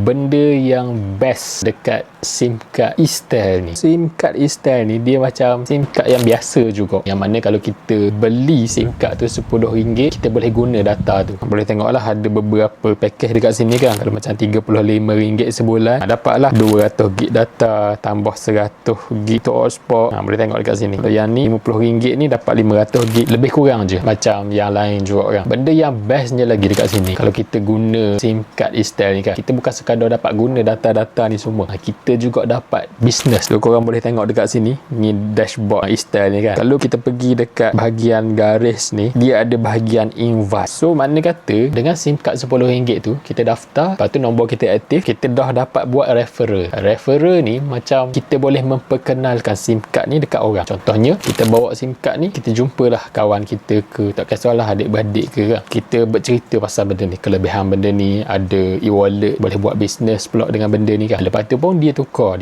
benda yang best dekat SIM card eStyle ni. SIM card eStyle ni dia macam SIM card yang biasa juga, yang mana kalau kita beli SIM card tu RM10 kita boleh guna data tu. Boleh tengok lah ada beberapa package dekat sini kan. Kalau macam RM35 sebulan, dapatlah 200GB data tambah 100GB untuk hotspot. Boleh tengok dekat sini. Kalau yang ni RM50 ni dapat 500GB, lebih kurang je macam yang lain juga kan. Benda yang bestnya lagi dekat sini, kalau kita guna SIM card eStyle ni kan, kita bukan sekadar dapat guna data-data ni semua, kita juga dapat bisnes. So korang boleh tengok dekat sini, ni dashboard eStyle ni kan. Kalau kita pergi dekat bahagian garis ni, dia ada bahagian invite. So mana kata dengan SIM card RM10 tu kita daftar, lepas tu nombor kita aktif, kita dah dapat buat referral. Referral ni macam kita boleh memperkenalkan SIM card ni dekat orang. Contohnya kita bawa SIM card ni, kita jumpalah kawan kita ke, tak kisahlah adik-beradik ke kan, kita bercerita pasal benda ni, kelebihan benda ni, ada e-wallet, boleh buat bisnes pula dengan benda ni kan. Lepas tu pun dia tukar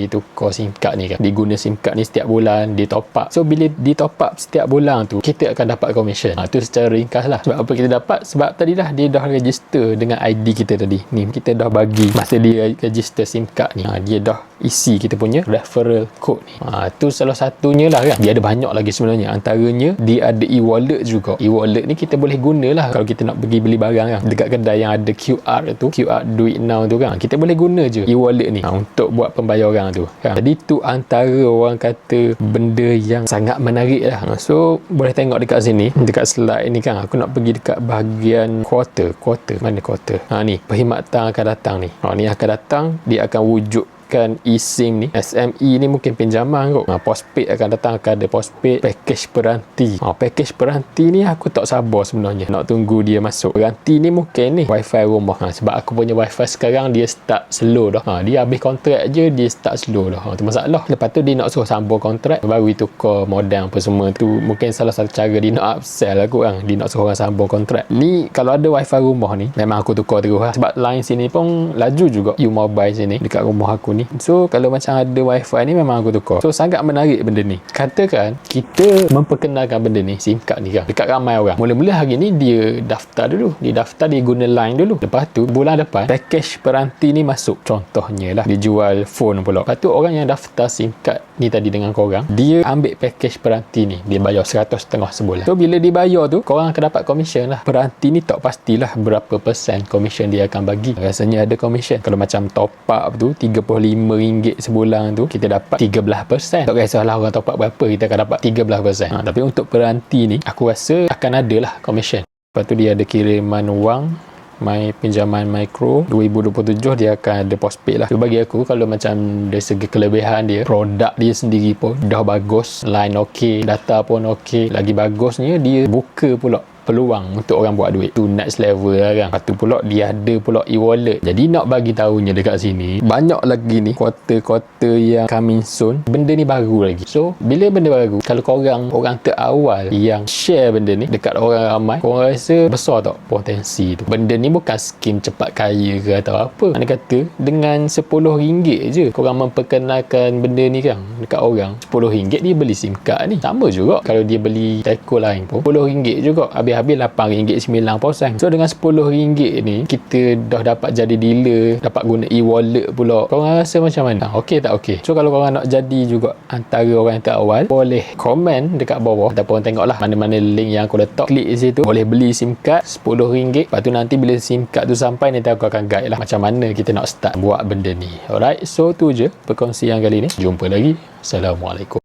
SIM card ni kan, dia guna SIM card ni setiap bulan, dia top up. So bila di top up setiap bulan tu, kita akan dapat commission. Tu secara ringkas lah. Sebab apa kita dapat? Sebab tadilah dia dah register dengan ID kita tadi ni, kita dah bagi masa dia register SIM card ni, dia dah isi kita punya referral code ni. Tu salah satunya lah kan. Dia ada banyak lagi sebenarnya, antaranya dia ada e-wallet juga. E-wallet ni kita boleh guna lah kalau kita nak pergi beli barang kan, dekat kedai yang ada QR tu, QR duit now tu kan, kita boleh guna je e-wallet ni untuk buat pembayaran tu kan. Jadi tu antara orang kata benda yang sangat menarik lah. So boleh tengok dekat sini, dekat slide ni kan, aku nak pergi dekat bahagian quarter. Mana quarter? Ni perkhidmatan akan datang ni. Ni akan datang, dia akan wujud eSIM ni, SME ni mungkin pinjaman kot. Postpaid akan datang, akan ada postpaid, package peranti. Package peranti ni aku tak sabar sebenarnya nak tunggu dia masuk. Peranti ni mungkin ni wifi rumah, sebab aku punya wifi sekarang dia start slow dah. Dia habis kontrak je dia start slow dah. Tu masalah. Lepas tu dia nak suruh sambung kontrak baru tukar modem apa semua tu. Mungkin salah satu cara dia nak upsell aku kan, dia nak suruh orang sambung kontrak. Ni kalau ada wifi rumah ni memang aku tukar terus lah. Sebab line sini pun laju juga, U-Mobile sini dekat rumah aku ni. So kalau macam ada wifi ni memang aku tukar. So sangat menarik benda ni. Katakan kita memperkenalkan benda ni, SIM card ni kan, dekat ramai orang. Mula-mula hari ni dia daftar dulu, dia guna line dulu. Lepas tu bulan depan package peranti ni masuk. Contohnya lah dia jual phone pula. Lepas tu orang yang daftar SIM card ni tadi dengan korang, dia ambil package peranti ni, dia bayar 150 sebulan. So bila dibayar tu, korang akan dapat commission lah. Peranti ni tak pastilah berapa persen commission dia akan bagi. Rasanya ada commission. Kalau macam top up tu RM35 sebulan tu, kita dapat 13%. Tak kisahlah orang top up berapa, kita akan dapat 13%. Tapi untuk peranti ni aku rasa akan ada lah commission. Lepas tu dia ada kiriman wang, pinjaman mikro. 2027 dia akan ada postpaid lah. So bagi aku, kalau macam dari segi kelebihan dia, produk dia sendiri pun dah bagus, line okey, data pun okey. Lagi bagusnya dia buka pula peluang untuk orang buat duit. Tu next level lah kan. Lepas tu pula dia ada pula e-wallet. Jadi nak bagi tahunya dekat sini, banyak lagi ni quarter yang coming soon. Benda ni baru lagi. So bila benda baru, kalau orang terawal yang share benda ni dekat orang ramai, korang rasa besar tak potensi tu? Benda ni bukan skim cepat kaya ke atau apa. Mana kata dengan RM10 je korang memperkenalkan benda ni kan dekat orang, RM10 dia beli SIM card ni. Sama juga kalau dia beli telco lain pun RM10 juga. Habis RM8.9. So dengan RM10 ni kita dah dapat jadi dealer, dapat guna e-wallet pula. Korang rasa macam mana? Okey tak okey? So kalau korang nak jadi juga antara orang yang terawal, boleh komen dekat bawah ataupun tengoklah mana-mana link yang aku letak, klik di situ. Boleh beli SIM card RM10. Lepas tu nanti bila SIM card tu sampai, nanti aku akan guide lah macam mana kita nak start buat benda ni. Alright, so tu je perkongsian kali ni. Jumpa lagi. Assalamualaikum.